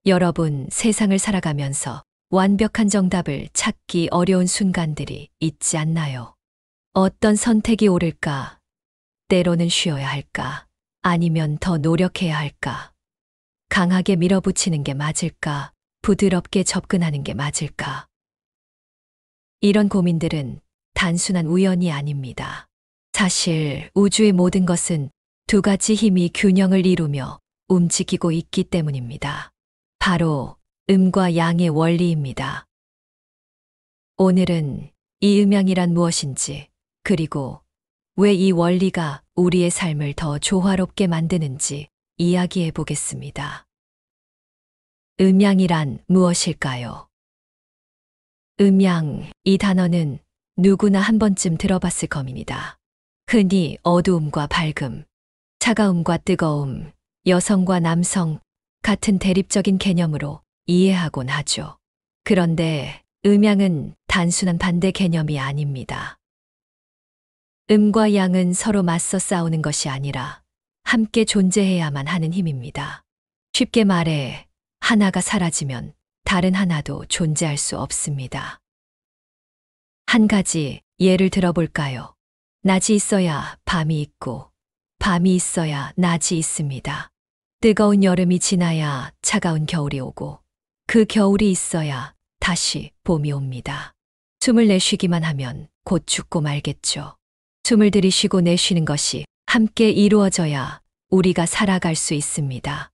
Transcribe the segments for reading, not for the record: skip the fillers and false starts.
여러분, 세상을 살아가면서 완벽한 정답을 찾기 어려운 순간들이 있지 않나요? 어떤 선택이 옳을까? 때로는 쉬어야 할까? 아니면 더 노력해야 할까? 강하게 밀어붙이는 게 맞을까? 부드럽게 접근하는 게 맞을까? 이런 고민들은 단순한 우연이 아닙니다. 사실 우주의 모든 것은 두 가지 힘이 균형을 이루며 움직이고 있기 때문입니다. 바로 음과 양의 원리입니다. 오늘은 이 음양이란 무엇인지, 그리고 왜 이 원리가 우리의 삶을 더 조화롭게 만드는지 이야기해 보겠습니다. 음양이란 무엇일까요? 음양, 이 단어는 누구나 한 번쯤 들어봤을 겁니다. 흔히 어두움과 밝음, 차가움과 뜨거움, 여성과 남성 같은 대립적인 개념으로 이해하곤 하죠. 그런데 음양은 단순한 반대 개념이 아닙니다. 음과 양은 서로 맞서 싸우는 것이 아니라 함께 존재해야만 하는 힘입니다. 쉽게 말해, 하나가 사라지면 다른 하나도 존재할 수 없습니다. 한 가지 예를 들어볼까요? 낮이 있어야 밤이 있고, 밤이 있어야 낮이 있습니다. 뜨거운 여름이 지나야 차가운 겨울이 오고, 그 겨울이 있어야 다시 봄이 옵니다. 숨을 내쉬기만 하면 곧 죽고 말겠죠. 숨을 들이쉬고 내쉬는 것이 함께 이루어져야 우리가 살아갈 수 있습니다.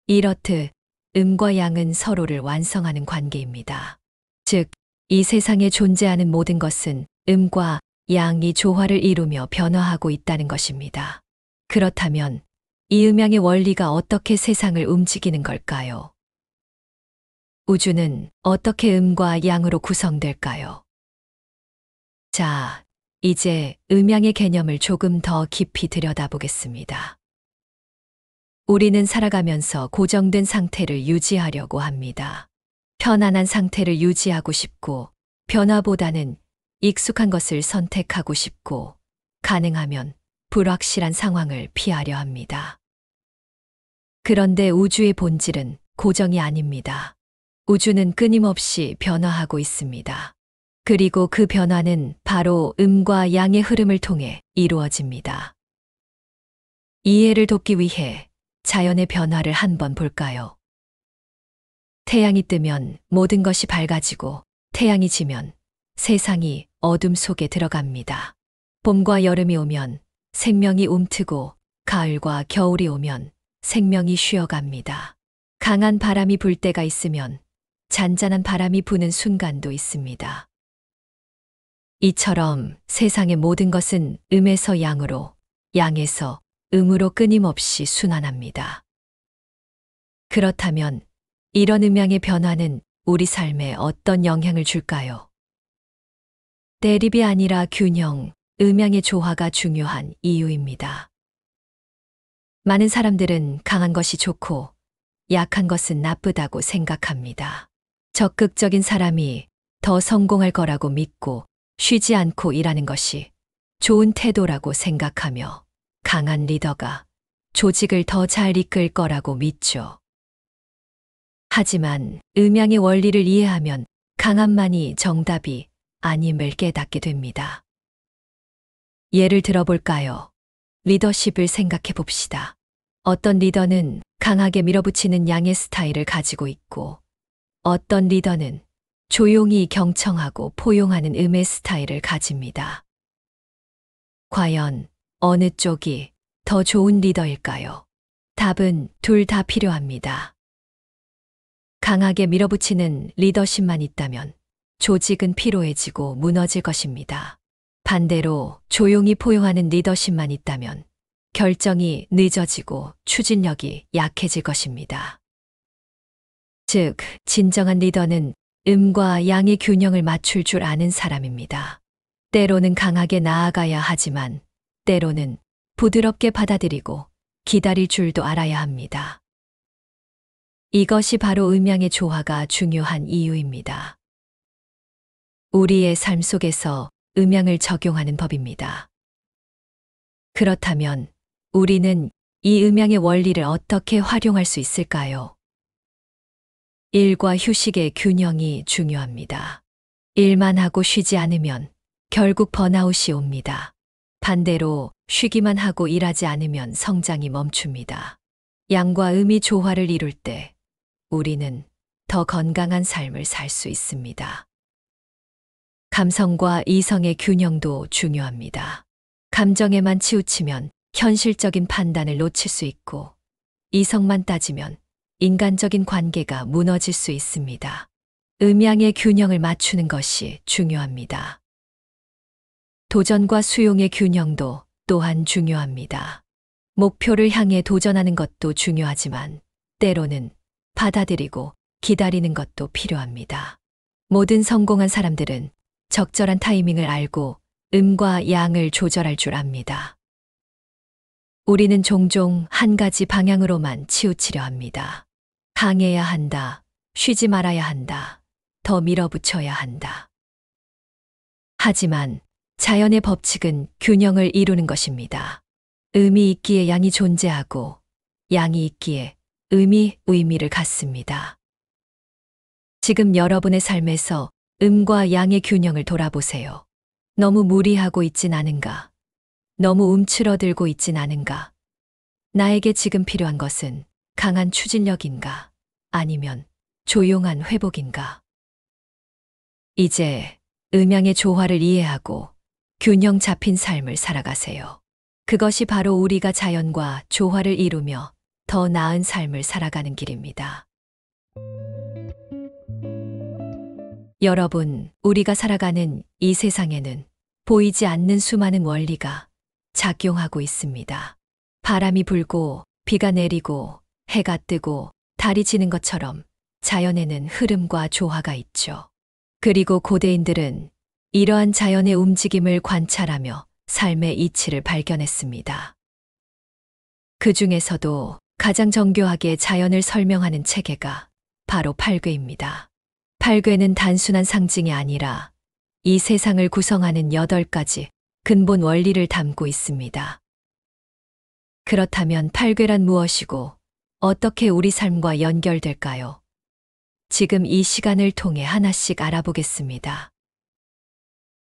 이렇듯 음과 양은 서로를 완성하는 관계입니다. 즉, 이 세상에 존재하는 모든 것은 음과 양이 조화를 이루며 변화하고 있다는 것입니다. 그렇다면 이 음양의 원리가 어떻게 세상을 움직이는 걸까요? 우주는 어떻게 음과 양으로 구성될까요? 자, 이제 음양의 개념을 조금 더 깊이 들여다보겠습니다. 우리는 살아가면서 고정된 상태를 유지하려고 합니다. 편안한 상태를 유지하고 싶고, 변화보다는 익숙한 것을 선택하고 싶고, 가능하면 불확실한 상황을 피하려 합니다. 그런데 우주의 본질은 고정이 아닙니다. 우주는 끊임없이 변화하고 있습니다. 그리고 그 변화는 바로 음과 양의 흐름을 통해 이루어집니다. 이해를 돕기 위해 자연의 변화를 한번 볼까요? 태양이 뜨면 모든 것이 밝아지고, 태양이 지면 세상이 어둠 속에 들어갑니다. 봄과 여름이 오면 생명이 움트고, 가을과 겨울이 오면 생명이 쉬어갑니다. 강한 바람이 불 때가 있으면 잔잔한 바람이 부는 순간도 있습니다. 이처럼 세상의 모든 것은 음에서 양으로, 양에서 음으로 끊임없이 순환합니다. 그렇다면 이런 음양의 변화는 우리 삶에 어떤 영향을 줄까요? 대립이 아니라 균형, 음양의 조화가 중요한 이유입니다. 많은 사람들은 강한 것이 좋고 약한 것은 나쁘다고 생각합니다. 적극적인 사람이 더 성공할 거라고 믿고 쉬지 않고 일하는 것이 좋은 태도라고 생각하며, 강한 리더가 조직을 더 잘 이끌 거라고 믿죠. 하지만 음양의 원리를 이해하면 강함만이 정답이 아님을 깨닫게 됩니다. 예를 들어볼까요? 리더십을 생각해 봅시다. 어떤 리더는 강하게 밀어붙이는 양의 스타일을 가지고 있고, 어떤 리더는 조용히 경청하고 포용하는 음의 스타일을 가집니다. 과연 어느 쪽이 더 좋은 리더일까요? 답은 둘 다 필요합니다. 강하게 밀어붙이는 리더십만 있다면 조직은 피로해지고 무너질 것입니다. 반대로 조용히 포용하는 리더십만 있다면 결정이 늦어지고 추진력이 약해질 것입니다. 즉, 진정한 리더는 음과 양의 균형을 맞출 줄 아는 사람입니다. 때로는 강하게 나아가야 하지만 때로는 부드럽게 받아들이고 기다릴 줄도 알아야 합니다. 이것이 바로 음양의 조화가 중요한 이유입니다. 우리의 삶 속에서 음양을 적용하는 법입니다. 그렇다면 우리는 이 음양의 원리를 어떻게 활용할 수 있을까요? 일과 휴식의 균형이 중요합니다. 일만 하고 쉬지 않으면 결국 번아웃이 옵니다. 반대로 쉬기만 하고 일하지 않으면 성장이 멈춥니다. 양과 음이 조화를 이룰 때 우리는 더 건강한 삶을 살 수 있습니다. 감성과 이성의 균형도 중요합니다. 감정에만 치우치면 현실적인 판단을 놓칠 수 있고, 이성만 따지면 인간적인 관계가 무너질 수 있습니다. 음양의 균형을 맞추는 것이 중요합니다. 도전과 수용의 균형도 또한 중요합니다. 목표를 향해 도전하는 것도 중요하지만 때로는 받아들이고 기다리는 것도 필요합니다. 모든 성공한 사람들은 적절한 타이밍을 알고 음과 양을 조절할 줄 압니다. 우리는 종종 한 가지 방향으로만 치우치려 합니다. 강해야 한다, 쉬지 말아야 한다, 더 밀어붙여야 한다. 하지만 자연의 법칙은 균형을 이루는 것입니다. 음이 있기에 양이 존재하고 양이 있기에 음이 의미를 갖습니다. 지금 여러분의 삶에서 음과 양의 균형을 돌아보세요. 너무 무리하고 있진 않은가? 너무 움츠러들고 있진 않은가? 나에게 지금 필요한 것은 강한 추진력인가? 아니면 조용한 회복인가? 이제 음양의 조화를 이해하고 균형 잡힌 삶을 살아가세요. 그것이 바로 우리가 자연과 조화를 이루며 더 나은 삶을 살아가는 길입니다. 여러분, 우리가 살아가는 이 세상에는 보이지 않는 수많은 원리가 작용하고 있습니다. 바람이 불고 비가 내리고 해가 뜨고 달이 지는 것처럼 자연에는 흐름과 조화가 있죠. 그리고 고대인들은 이러한 자연의 움직임을 관찰하며 삶의 이치를 발견했습니다. 그 중에서도 가장 정교하게 자연을 설명하는 체계가 바로 팔괘입니다. 팔괘는 단순한 상징이 아니라 이 세상을 구성하는 8가지 근본 원리를 담고 있습니다. 그렇다면 팔괘란 무엇이고 어떻게 우리 삶과 연결될까요? 지금 이 시간을 통해 하나씩 알아보겠습니다.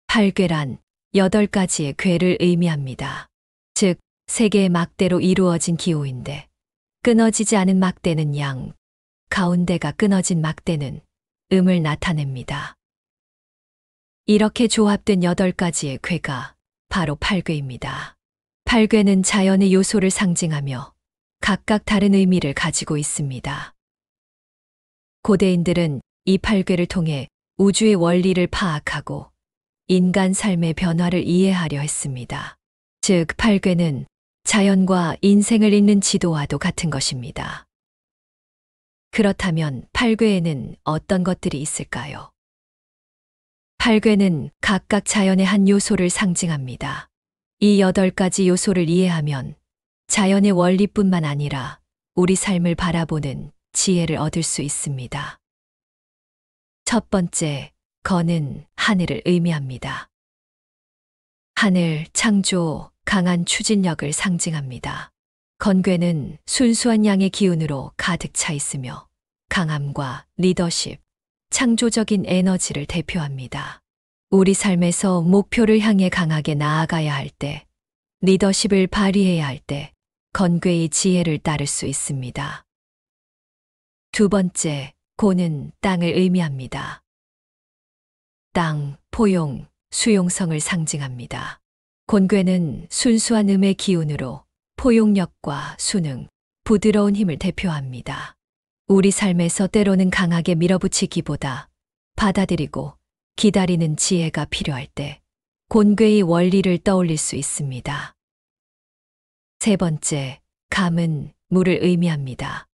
팔괘란 8가지의 괘를 의미합니다. 즉, 세 개의 막대로 이루어진 기호인데 끊어지지 않은 막대는 양, 가운데가 끊어진 막대는 음을 나타냅니다. 이렇게 조합된 8가지의 괘가 바로 팔괘입니다. 팔괘는 자연의 요소를 상징하며 각각 다른 의미를 가지고 있습니다. 고대인들은 이 팔괘를 통해 우주의 원리를 파악하고 인간 삶의 변화를 이해하려 했습니다. 즉, 팔괘는 자연과 인생을 잇는 지도와도 같은 것입니다. 그렇다면 팔괘에는 어떤 것들이 있을까요? 팔괘는 각각 자연의 한 요소를 상징합니다. 이 8가지 요소를 이해하면 자연의 원리뿐만 아니라 우리 삶을 바라보는 지혜를 얻을 수 있습니다. 첫 번째, 거는 하늘을 의미합니다. 하늘, 창조, 강한 추진력을 상징합니다. 건괴는 순수한 양의 기운으로 가득 차 있으며 강함과 리더십, 창조적인 에너지를 대표합니다. 우리 삶에서 목표를 향해 강하게 나아가야 할 때, 리더십을 발휘해야 할 때, 건괴의 지혜를 따를 수 있습니다. 두 번째, 고는 땅을 의미합니다. 땅, 포용, 수용성을 상징합니다. 곤괴는 순수한 음의 기운으로 포용력과 수능, 부드러운 힘을 대표합니다. 우리 삶에서 때로는 강하게 밀어붙이기보다 받아들이고 기다리는 지혜가 필요할 때 곤괴의 원리를 떠올릴 수 있습니다. 세 번째, 감은 물을 의미합니다.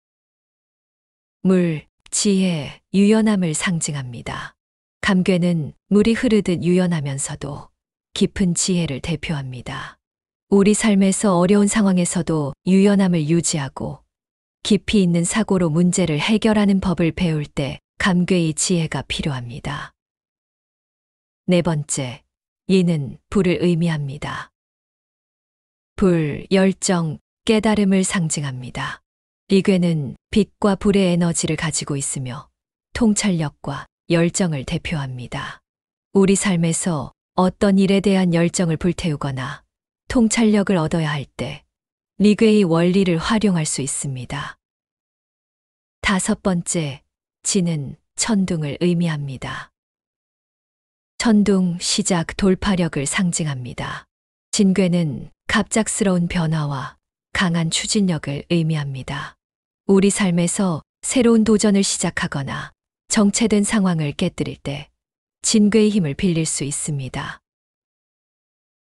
물, 지혜, 유연함을 상징합니다. 감괴는 물이 흐르듯 유연하면서도 깊은 지혜를 대표합니다. 우리 삶에서 어려운 상황에서도 유연함을 유지하고 깊이 있는 사고로 문제를 해결하는 법을 배울 때 감괴의 지혜가 필요합니다. 네 번째, 이는 불을 의미합니다. 불, 열정, 깨달음을 상징합니다. 이 괴는 빛과 불의 에너지를 가지고 있으며 통찰력과 열정을 대표합니다. 우리 삶에서 어떤 일에 대한 열정을 불태우거나 통찰력을 얻어야 할 때 리그의 원리를 활용할 수 있습니다. 다섯 번째, 진은 천둥을 의미합니다. 천둥, 시작, 돌파력을 상징합니다. 진괴는 갑작스러운 변화와 강한 추진력을 의미합니다. 우리 삶에서 새로운 도전을 시작하거나 정체된 상황을 깨뜨릴 때 진괴의 힘을 빌릴 수 있습니다.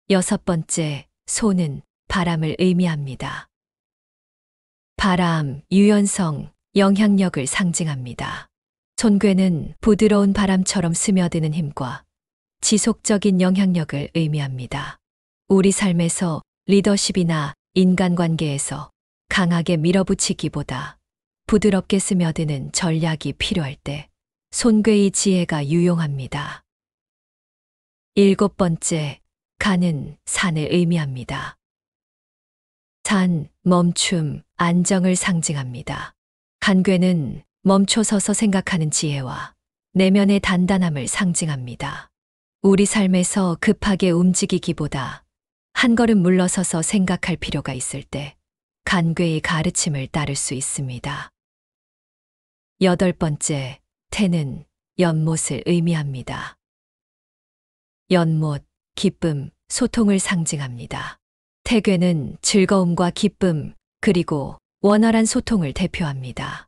여섯 번째, 소는 바람을 의미합니다. 바람, 유연성, 영향력을 상징합니다. 손괴는 부드러운 바람처럼 스며드는 힘과 지속적인 영향력을 의미합니다. 우리 삶에서 리더십이나 인간관계에서 강하게 밀어붙이기보다 부드럽게 스며드는 전략이 필요할 때 손괴의 지혜가 유용합니다. 일곱 번째, 간은 산을 의미합니다. 산, 멈춤, 안정을 상징합니다. 간괴는 멈춰서서 생각하는 지혜와 내면의 단단함을 상징합니다. 우리 삶에서 급하게 움직이기보다 한 걸음 물러서서 생각할 필요가 있을 때 간괴의 가르침을 따를 수 있습니다. 여덟 번째, 태는 연못을 의미합니다. 연못, 기쁨, 소통을 상징합니다. 태괴는 즐거움과 기쁨, 그리고 원활한 소통을 대표합니다.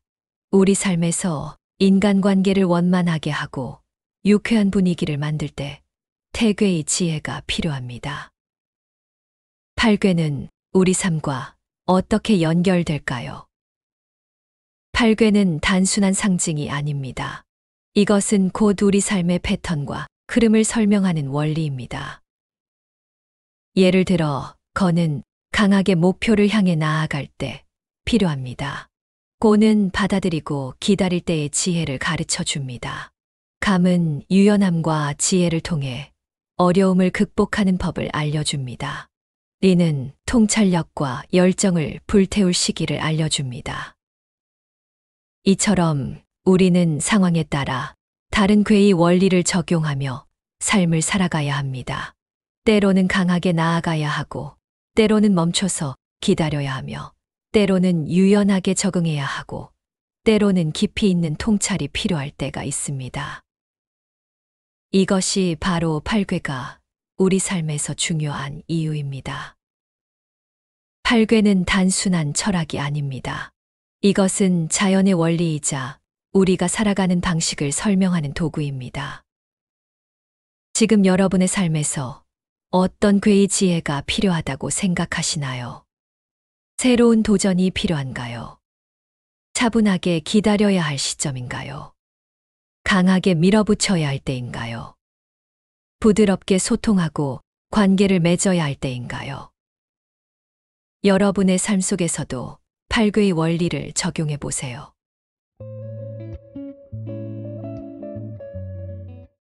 우리 삶에서 인간관계를 원만하게 하고 유쾌한 분위기를 만들 때 태괴의 지혜가 필요합니다. 팔괘는 우리 삶과 어떻게 연결될까요? 팔괘는 단순한 상징이 아닙니다. 이것은 곧 우리 삶의 패턴과 흐름을 설명하는 원리입니다. 예를 들어, 거는 강하게 목표를 향해 나아갈 때 필요합니다. 고는 받아들이고 기다릴 때의 지혜를 가르쳐 줍니다. 감은 유연함과 지혜를 통해 어려움을 극복하는 법을 알려줍니다. 리는 통찰력과 열정을 불태울 시기를 알려줍니다. 이처럼 우리는 상황에 따라 다른 괴의 원리를 적용하며 삶을 살아가야 합니다. 때로는 강하게 나아가야 하고, 때로는 멈춰서 기다려야 하며, 때로는 유연하게 적응해야 하고, 때로는 깊이 있는 통찰이 필요할 때가 있습니다. 이것이 바로 팔괘가 우리 삶에서 중요한 이유입니다. 팔괘는 단순한 철학이 아닙니다. 이것은 자연의 원리이자 우리가 살아가는 방식을 설명하는 도구입니다. 지금 여러분의 삶에서 어떤 괴의 지혜가 필요하다고 생각하시나요? 새로운 도전이 필요한가요? 차분하게 기다려야 할 시점인가요? 강하게 밀어붙여야 할 때인가요? 부드럽게 소통하고 관계를 맺어야 할 때인가요? 여러분의 삶 속에서도 팔괘의 원리를 적용해 보세요.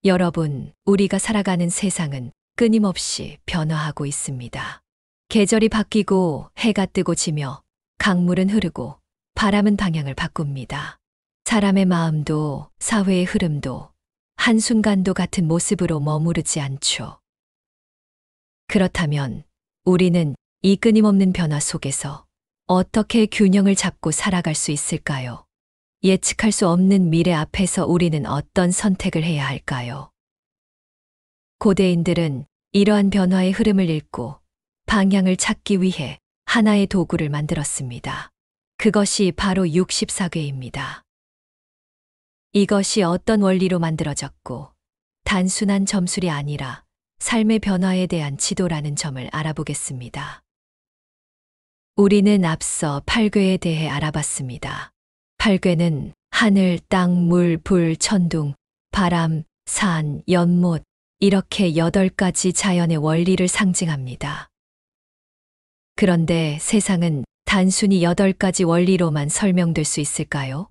여러분, 우리가 살아가는 세상은 끊임없이 변화하고 있습니다. 계절이 바뀌고 해가 뜨고 지며 강물은 흐르고 바람은 방향을 바꿉니다. 사람의 마음도 사회의 흐름도 한순간도 같은 모습으로 머무르지 않죠. 그렇다면 우리는 이 끊임없는 변화 속에서 어떻게 균형을 잡고 살아갈 수 있을까요? 예측할 수 없는 미래 앞에서 우리는 어떤 선택을 해야 할까요? 고대인들은 이러한 변화의 흐름을 읽고 방향을 찾기 위해 하나의 도구를 만들었습니다. 그것이 바로 64궤입니다. 이것이 어떤 원리로 만들어졌고 단순한 점술이 아니라 삶의 변화에 대한 지도라는 점을 알아보겠습니다. 우리는 앞서 팔괘에 대해 알아봤습니다. 팔괘는 하늘, 땅, 물, 불, 천둥, 바람, 산, 연못 이렇게 8가지 자연의 원리를 상징합니다. 그런데 세상은 단순히 8가지 원리로만 설명될 수 있을까요?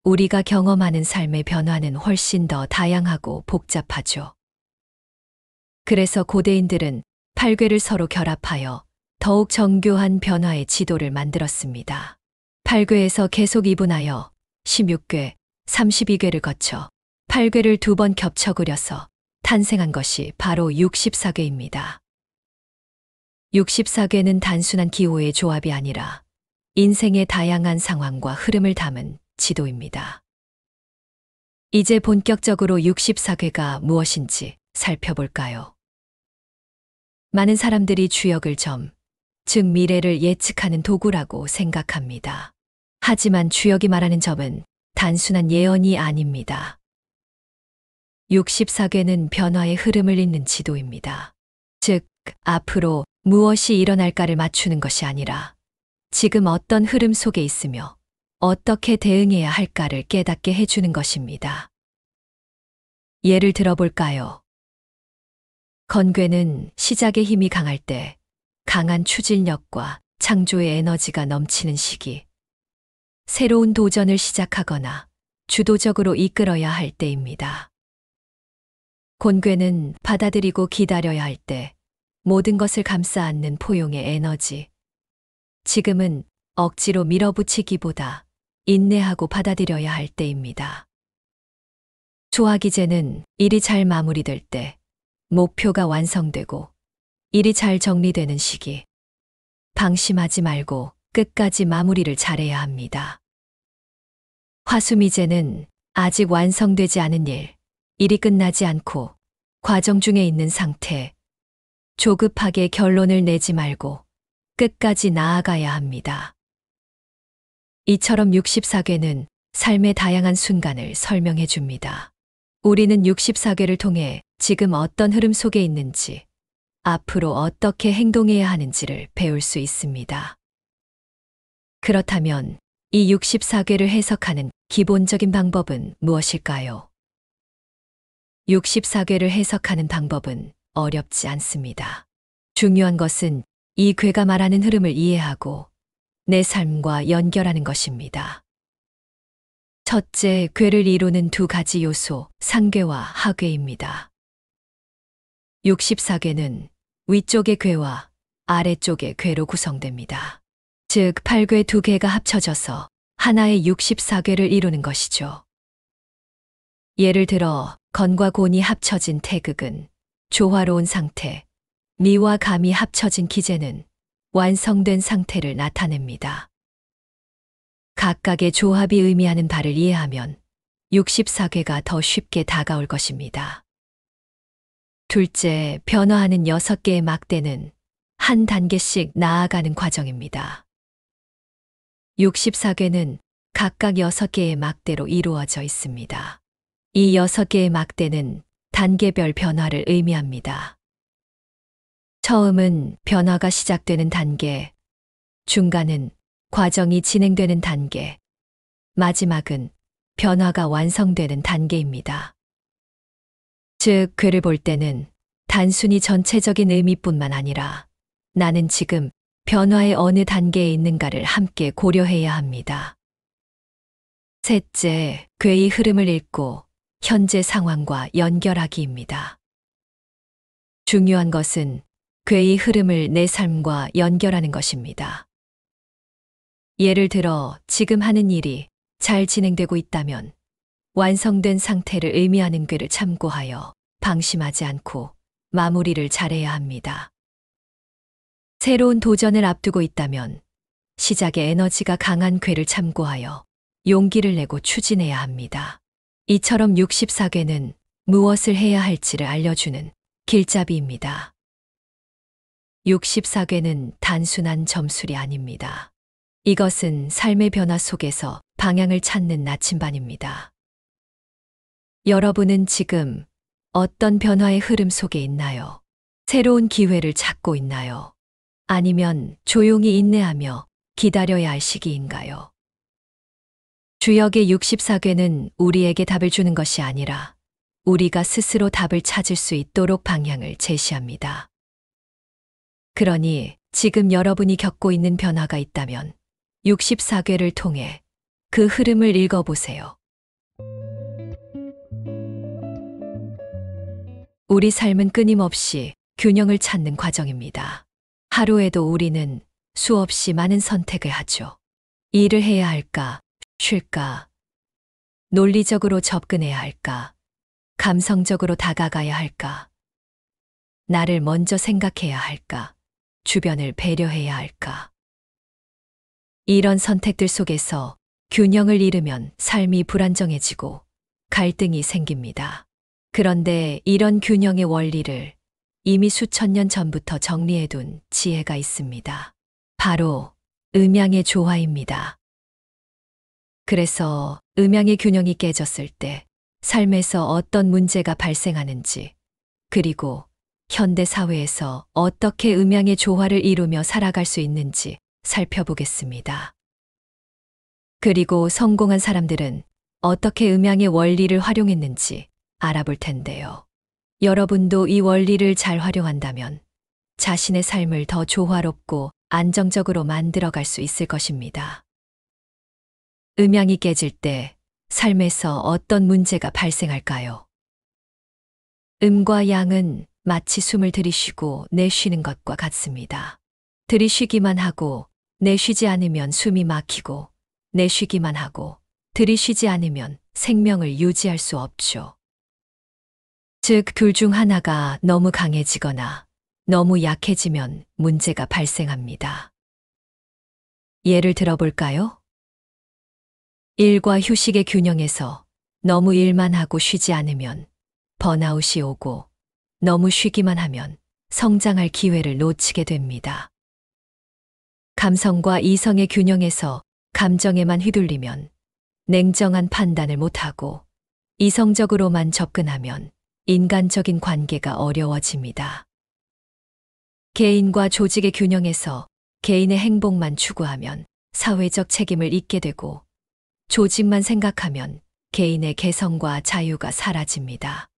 우리가 경험하는 삶의 변화는 훨씬 더 다양하고 복잡하죠. 그래서 고대인들은 팔괘를 서로 결합하여 더욱 정교한 변화의 지도를 만들었습니다. 팔괘에서 계속 이분하여 16궤, 32궤를 거쳐 8궤를 2번 겹쳐 그려서 탄생한 것이 바로 64궤입니다. 64궤는 단순한 기호의 조합이 아니라 인생의 다양한 상황과 흐름을 담은 지도입니다. 이제 본격적으로 64궤가 무엇인지 살펴볼까요? 많은 사람들이 주역을 즉 미래를 예측하는 도구라고 생각합니다. 하지만 주역이 말하는 점은 단순한 예언이 아닙니다. 64궤는 변화의 흐름을 잇는 지도입니다. 즉, 앞으로 무엇이 일어날까를 맞추는 것이 아니라 지금 어떤 흐름 속에 있으며 어떻게 대응해야 할까를 깨닫게 해주는 것입니다. 예를 들어볼까요? 건괴는 시작의 힘이 강할 때 강한 추진력과 창조의 에너지가 넘치는 시기, 새로운 도전을 시작하거나 주도적으로 이끌어야 할 때입니다. 곤괴는 받아들이고 기다려야 할 때 모든 것을 감싸 안는 포용의 에너지, 지금은 억지로 밀어붙이기보다 인내하고 받아들여야 할 때입니다. 조화기제는 일이 잘 마무리될 때, 목표가 완성되고 일이 잘 정리되는 시기, 방심하지 말고 끝까지 마무리를 잘해야 합니다. 화수미제는 아직 완성되지 않은 일이 끝나지 않고 과정 중에 있는 상태, 조급하게 결론을 내지 말고 끝까지 나아가야 합니다. 이처럼 64궤는 삶의 다양한 순간을 설명해 줍니다. 우리는 64궤를 통해 지금 어떤 흐름 속에 있는지, 앞으로 어떻게 행동해야 하는지를 배울 수 있습니다. 그렇다면 이 64궤를 해석하는 기본적인 방법은 무엇일까요? 64궤를 해석하는 방법은 어렵지 않습니다. 중요한 것은 이 궤가 말하는 흐름을 이해하고 내 삶과 연결하는 것입니다. 첫째, 궤를 이루는 두 가지 요소, 상궤와 하궤입니다. 64궤는 위쪽의 궤와 아래쪽의 궤로 구성됩니다. 즉, 8궤 두 개가 합쳐져서 하나의 64궤를 이루는 것이죠. 예를 들어 건과 곤이 합쳐진 태극은 조화로운 상태, 미와 감이 합쳐진 기제는 완성된 상태를 나타냅니다. 각각의 조합이 의미하는 바를 이해하면 64궤가 더 쉽게 다가올 것입니다. 둘째, 변화하는 6개의 막대는 한 단계씩 나아가는 과정입니다. 64궤는 각각 6개의 막대로 이루어져 있습니다. 이 6개의 막대는 단계별 변화를 의미합니다. 처음은 변화가 시작되는 단계, 중간은 과정이 진행되는 단계, 마지막은 변화가 완성되는 단계입니다. 즉, 궤를 볼 때는 단순히 전체적인 의미뿐만 아니라 나는 지금 변화의 어느 단계에 있는가를 함께 고려해야 합니다. 셋째, 궤의 흐름을 읽고 현재 상황과 연결하기입니다. 중요한 것은 궤의 흐름을 내 삶과 연결하는 것입니다. 예를 들어 지금 하는 일이 잘 진행되고 있다면 완성된 상태를 의미하는 궤를 참고하여 방심하지 않고 마무리를 잘해야 합니다. 새로운 도전을 앞두고 있다면 시작의 에너지가 강한 궤를 참고하여 용기를 내고 추진해야 합니다. 이처럼 64궤는 무엇을 해야 할지를 알려주는 길잡이입니다. 64궤는 단순한 점술이 아닙니다. 이것은 삶의 변화 속에서 방향을 찾는 나침반입니다. 여러분은 지금 어떤 변화의 흐름 속에 있나요? 새로운 기회를 찾고 있나요? 아니면 조용히 인내하며 기다려야 할 시기인가요? 주역의 64궤는 우리에게 답을 주는 것이 아니라 우리가 스스로 답을 찾을 수 있도록 방향을 제시합니다. 그러니 지금 여러분이 겪고 있는 변화가 있다면 64궤를 통해 그 흐름을 읽어보세요. 우리 삶은 끊임없이 균형을 찾는 과정입니다. 하루에도 우리는 수없이 많은 선택을 하죠. 일을 해야 할까, 쉴까, 논리적으로 접근해야 할까? 감성적으로 다가가야 할까? 나를 먼저 생각해야 할까? 주변을 배려해야 할까? 이런 선택들 속에서 균형을 잃으면 삶이 불안정해지고 갈등이 생깁니다. 그런데 이런 균형의 원리를 이미 수천 년 전부터 정리해둔 지혜가 있습니다. 바로 음양의 조화입니다. 그래서 음양의 균형이 깨졌을 때 삶에서 어떤 문제가 발생하는지, 그리고 현대 사회에서 어떻게 음양의 조화를 이루며 살아갈 수 있는지 살펴보겠습니다. 그리고 성공한 사람들은 어떻게 음양의 원리를 활용했는지 알아볼 텐데요. 여러분도 이 원리를 잘 활용한다면 자신의 삶을 더 조화롭고 안정적으로 만들어갈 수 있을 것입니다. 음양이 깨질 때 삶에서 어떤 문제가 발생할까요? 음과 양은 마치 숨을 들이쉬고 내쉬는 것과 같습니다. 들이쉬기만 하고 내쉬지 않으면 숨이 막히고, 내쉬기만 하고 들이쉬지 않으면 생명을 유지할 수 없죠. 즉, 둘 중 하나가 너무 강해지거나 너무 약해지면 문제가 발생합니다. 예를 들어볼까요? 일과 휴식의 균형에서 너무 일만 하고 쉬지 않으면 번아웃이 오고, 너무 쉬기만 하면 성장할 기회를 놓치게 됩니다. 감성과 이성의 균형에서 감정에만 휘둘리면 냉정한 판단을 못하고, 이성적으로만 접근하면 인간적인 관계가 어려워집니다. 개인과 조직의 균형에서 개인의 행복만 추구하면 사회적 책임을 잊게 되고, 조직만 생각하면 개인의 개성과 자유가 사라집니다.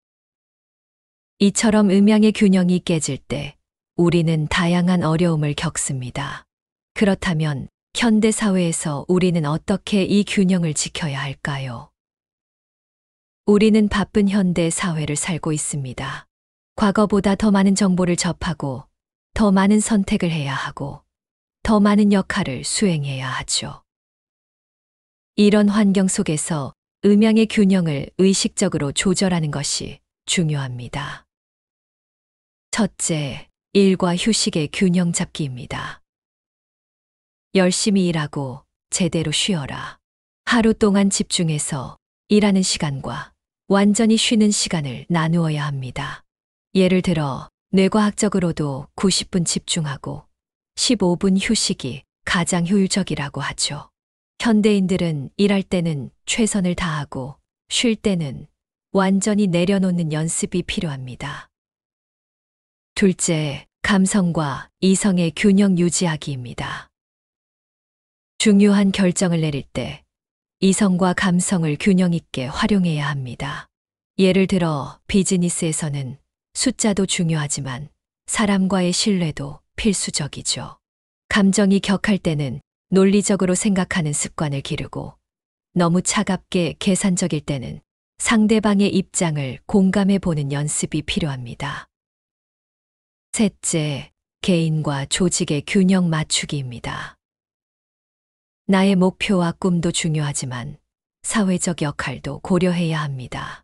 이처럼 음양의 균형이 깨질 때 우리는 다양한 어려움을 겪습니다. 그렇다면 현대 사회에서 우리는 어떻게 이 균형을 지켜야 할까요? 우리는 바쁜 현대 사회를 살고 있습니다. 과거보다 더 많은 정보를 접하고, 더 많은 선택을 해야 하고, 더 많은 역할을 수행해야 하죠. 이런 환경 속에서 음양의 균형을 의식적으로 조절하는 것이 중요합니다. 첫째, 일과 휴식의 균형 잡기입니다. 열심히 일하고 제대로 쉬어라. 하루 동안 집중해서 일하는 시간과 완전히 쉬는 시간을 나누어야 합니다. 예를 들어 뇌과학적으로도 90분 집중하고 15분 휴식이 가장 효율적이라고 하죠. 현대인들은 일할 때는 최선을 다하고 쉴 때는 완전히 내려놓는 연습이 필요합니다. 둘째, 감성과 이성의 균형 유지하기입니다. 중요한 결정을 내릴 때 이성과 감성을 균형 있게 활용해야 합니다. 예를 들어 비즈니스에서는 숫자도 중요하지만 사람과의 신뢰도 필수적이죠. 감정이 격할 때는 논리적으로 생각하는 습관을 기르고, 너무 차갑게 계산적일 때는 상대방의 입장을 공감해 보는 연습이 필요합니다. 셋째, 개인과 조직의 균형 맞추기입니다. 나의 목표와 꿈도 중요하지만 사회적 역할도 고려해야 합니다.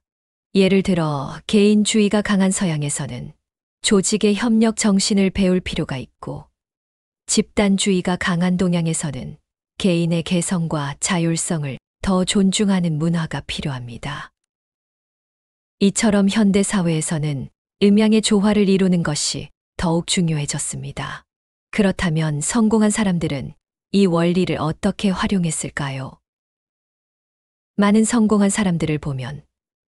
예를 들어 개인주의가 강한 서양에서는 조직의 협력 정신을 배울 필요가 있고, 집단주의가 강한 동양에서는 개인의 개성과 자율성을 더 존중하는 문화가 필요합니다. 이처럼 현대 사회에서는 음양의 조화를 이루는 것이 더욱 중요해졌습니다. 그렇다면 성공한 사람들은 이 원리를 어떻게 활용했을까요? 많은 성공한 사람들을 보면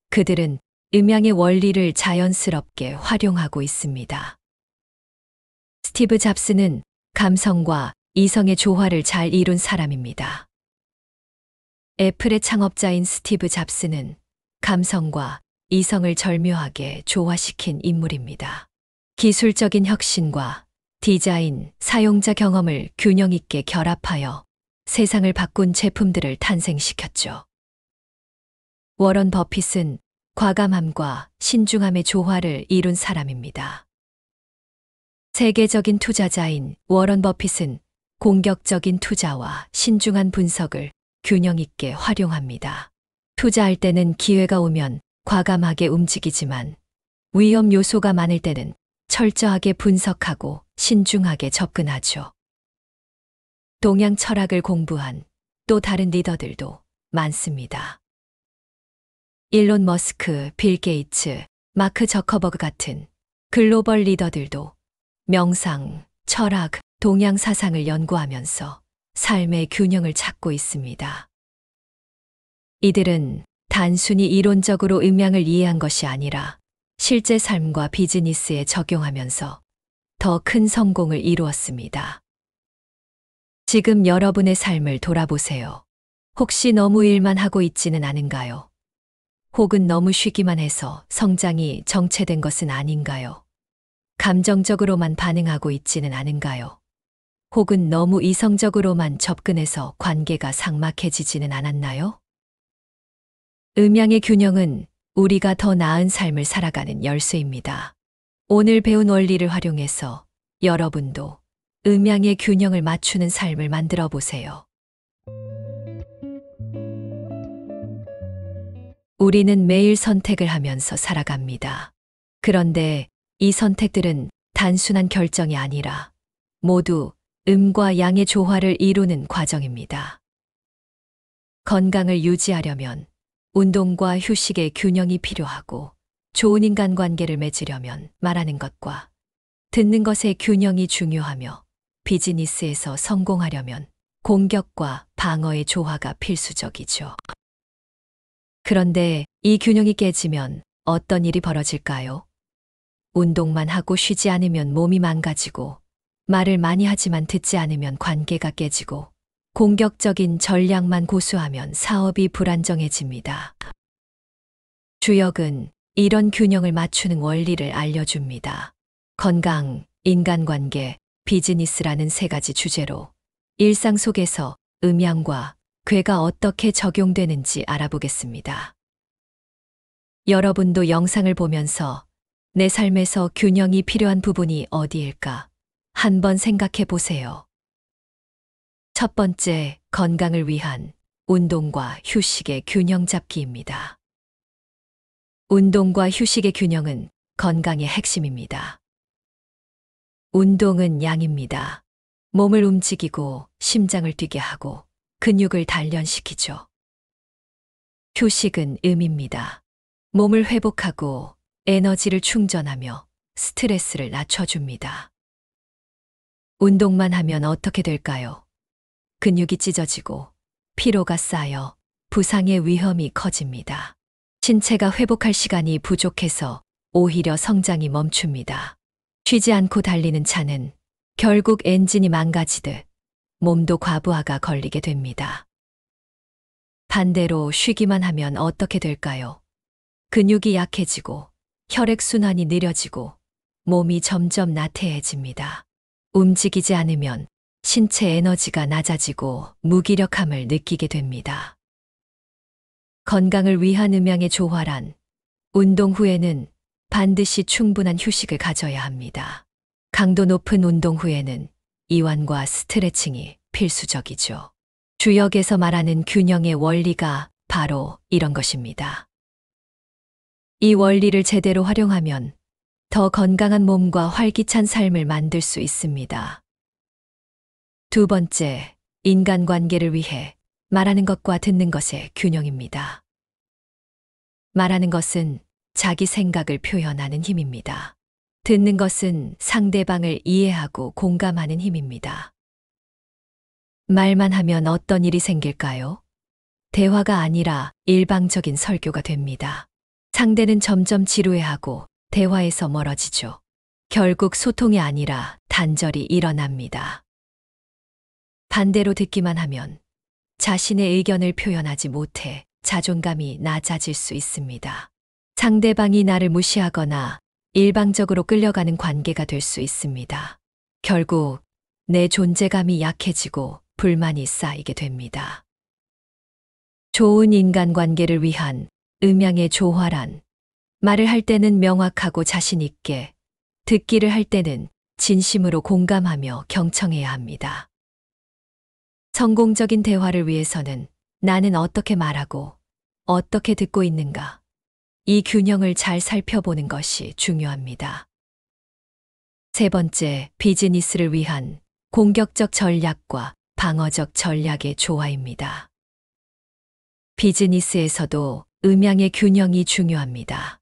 그들은 음양의 원리를 자연스럽게 활용하고 있습니다. 스티브 잡스는 감성과 이성의 조화를 잘 이룬 사람입니다. 애플의 창업자인 스티브 잡스는 감성과 이성을 절묘하게 조화시킨 인물입니다. 기술적인 혁신과 디자인, 사용자 경험을 균형 있게 결합하여 세상을 바꾼 제품들을 탄생시켰죠. 워런 버핏은 과감함과 신중함의 조화를 이룬 사람입니다. 세계적인 투자자인 워런 버핏은 공격적인 투자와 신중한 분석을 균형 있게 활용합니다. 투자할 때는 기회가 오면 과감하게 움직이지만 위험 요소가 많을 때는 철저하게 분석하고 신중하게 접근하죠. 동양 철학을 공부한 또 다른 리더들도 많습니다. 일론 머스크, 빌 게이츠, 마크 저커버그 같은 글로벌 리더들도 명상, 철학, 동양 사상을 연구하면서 삶의 균형을 찾고 있습니다. 이들은 단순히 이론적으로 음양을 이해한 것이 아니라 실제 삶과 비즈니스에 적용하면서 더 큰 성공을 이루었습니다. 지금 여러분의 삶을 돌아보세요. 혹시 너무 일만 하고 있지는 않은가요? 혹은 너무 쉬기만 해서 성장이 정체된 것은 아닌가요? 감정적으로만 반응하고 있지는 않은가요? 혹은 너무 이성적으로만 접근해서 관계가 삭막해지지는 않았나요? 음양의 균형은 우리가 더 나은 삶을 살아가는 열쇠입니다. 오늘 배운 원리를 활용해서 여러분도 음양의 균형을 맞추는 삶을 만들어 보세요. 우리는 매일 선택을 하면서 살아갑니다. 그런데 이 선택들은 단순한 결정이 아니라 모두 음과 양의 조화를 이루는 과정입니다. 건강을 유지하려면 운동과 휴식의 균형이 필요하고 좋은 인간관계를 맺으려면 말하는 것과 듣는 것의 균형이 중요하며 비즈니스에서 성공하려면 공격과 방어의 조화가 필수적이죠. 그런데 이 균형이 깨지면 어떤 일이 벌어질까요? 운동만 하고 쉬지 않으면 몸이 망가지고, 말을 많이 하지만 듣지 않으면 관계가 깨지고, 공격적인 전략만 고수하면 사업이 불안정해집니다. 주역은 이런 균형을 맞추는 원리를 알려줍니다. 건강, 인간관계, 비즈니스라는 세 가지 주제로 일상 속에서 음양과 궤가 어떻게 적용되는지 알아보겠습니다. 여러분도 영상을 보면서 내 삶에서 균형이 필요한 부분이 어디일까 한번 생각해 보세요. 첫 번째, 건강을 위한 운동과 휴식의 균형 잡기입니다. 운동과 휴식의 균형은 건강의 핵심입니다. 운동은 양입니다. 몸을 움직이고 심장을 뛰게 하고 근육을 단련시키죠. 휴식은 음입니다. 몸을 회복하고 에너지를 충전하며 스트레스를 낮춰줍니다. 운동만 하면 어떻게 될까요? 근육이 찢어지고 피로가 쌓여 부상의 위험이 커집니다. 신체가 회복할 시간이 부족해서 오히려 성장이 멈춥니다. 쉬지 않고 달리는 차는 결국 엔진이 망가지듯 몸도 과부하가 걸리게 됩니다. 반대로 쉬기만 하면 어떻게 될까요? 근육이 약해지고 혈액순환이 느려지고 몸이 점점 나태해집니다. 움직이지 않으면 신체 에너지가 낮아지고 무기력함을 느끼게 됩니다. 건강을 위한 음양의 조화란 운동 후에는 반드시 충분한 휴식을 가져야 합니다. 강도 높은 운동 후에는 이완과 스트레칭이 필수적이죠. 주역에서 말하는 균형의 원리가 바로 이런 것입니다. 이 원리를 제대로 활용하면 더 건강한 몸과 활기찬 삶을 만들 수 있습니다. 두 번째, 인간관계를 위해 말하는 것과 듣는 것의 균형입니다. 말하는 것은 자기 생각을 표현하는 힘입니다. 듣는 것은 상대방을 이해하고 공감하는 힘입니다. 말만 하면 어떤 일이 생길까요? 대화가 아니라 일방적인 설교가 됩니다. 상대는 점점 지루해하고 대화에서 멀어지죠. 결국 소통이 아니라 단절이 일어납니다. 반대로 듣기만 하면 자신의 의견을 표현하지 못해 자존감이 낮아질 수 있습니다. 상대방이 나를 무시하거나 일방적으로 끌려가는 관계가 될 수 있습니다. 결국 내 존재감이 약해지고 불만이 쌓이게 됩니다. 좋은 인간관계를 위한 음양의 조화란 말을 할 때는 명확하고 자신 있게, 듣기를 할 때는 진심으로 공감하며 경청해야 합니다. 성공적인 대화를 위해서는 나는 어떻게 말하고 어떻게 듣고 있는가? 이 균형을 잘 살펴보는 것이 중요합니다. 세 번째, 비즈니스를 위한 공격적 전략과 방어적 전략의 조화입니다. 비즈니스에서도 음양의 균형이 중요합니다.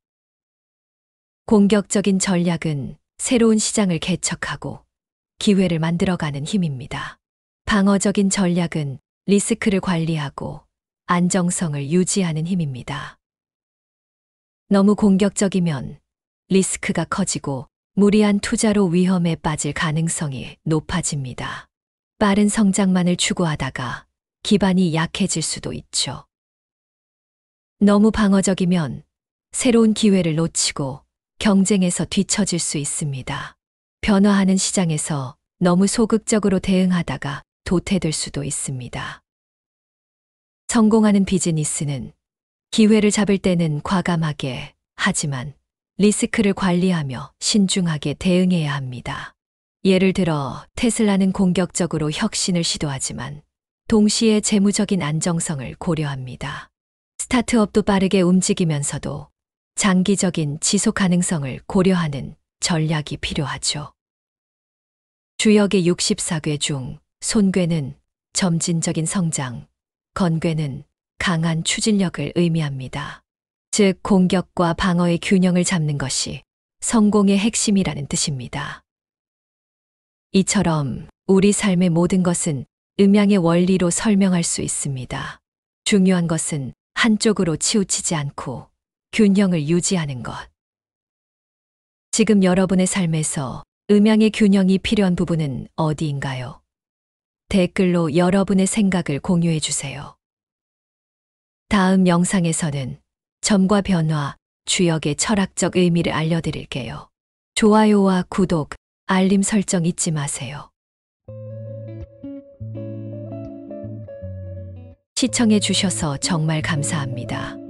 공격적인 전략은 새로운 시장을 개척하고 기회를 만들어가는 힘입니다. 방어적인 전략은 리스크를 관리하고 안정성을 유지하는 힘입니다. 너무 공격적이면 리스크가 커지고 무리한 투자로 위험에 빠질 가능성이 높아집니다. 빠른 성장만을 추구하다가 기반이 약해질 수도 있죠. 너무 방어적이면 새로운 기회를 놓치고 경쟁에서 뒤처질 수 있습니다. 변화하는 시장에서 너무 소극적으로 대응하다가 도태될 수도 있습니다. 성공하는 비즈니스는 기회를 잡을 때는 과감하게, 하지만 리스크를 관리하며 신중하게 대응해야 합니다. 예를 들어 테슬라는 공격적으로 혁신을 시도하지만 동시에 재무적인 안정성을 고려합니다. 스타트업도 빠르게 움직이면서도 장기적인 지속 가능성을 고려하는 전략이 필요하죠. 주역의 64궤 중 손괴는 점진적인 성장, 건괴는 강한 추진력을 의미합니다. 즉, 공격과 방어의 균형을 잡는 것이 성공의 핵심이라는 뜻입니다. 이처럼 우리 삶의 모든 것은 음양의 원리로 설명할 수 있습니다. 중요한 것은 한쪽으로 치우치지 않고 균형을 유지하는 것. 지금 여러분의 삶에서 음양의 균형이 필요한 부분은 어디인가요? 댓글로 여러분의 생각을 공유해 주세요. 다음 영상에서는 점과 변화, 주역의 철학적 의미를 알려드릴게요. 좋아요와 구독, 알림 설정 잊지 마세요. 시청해 주셔서 정말 감사합니다.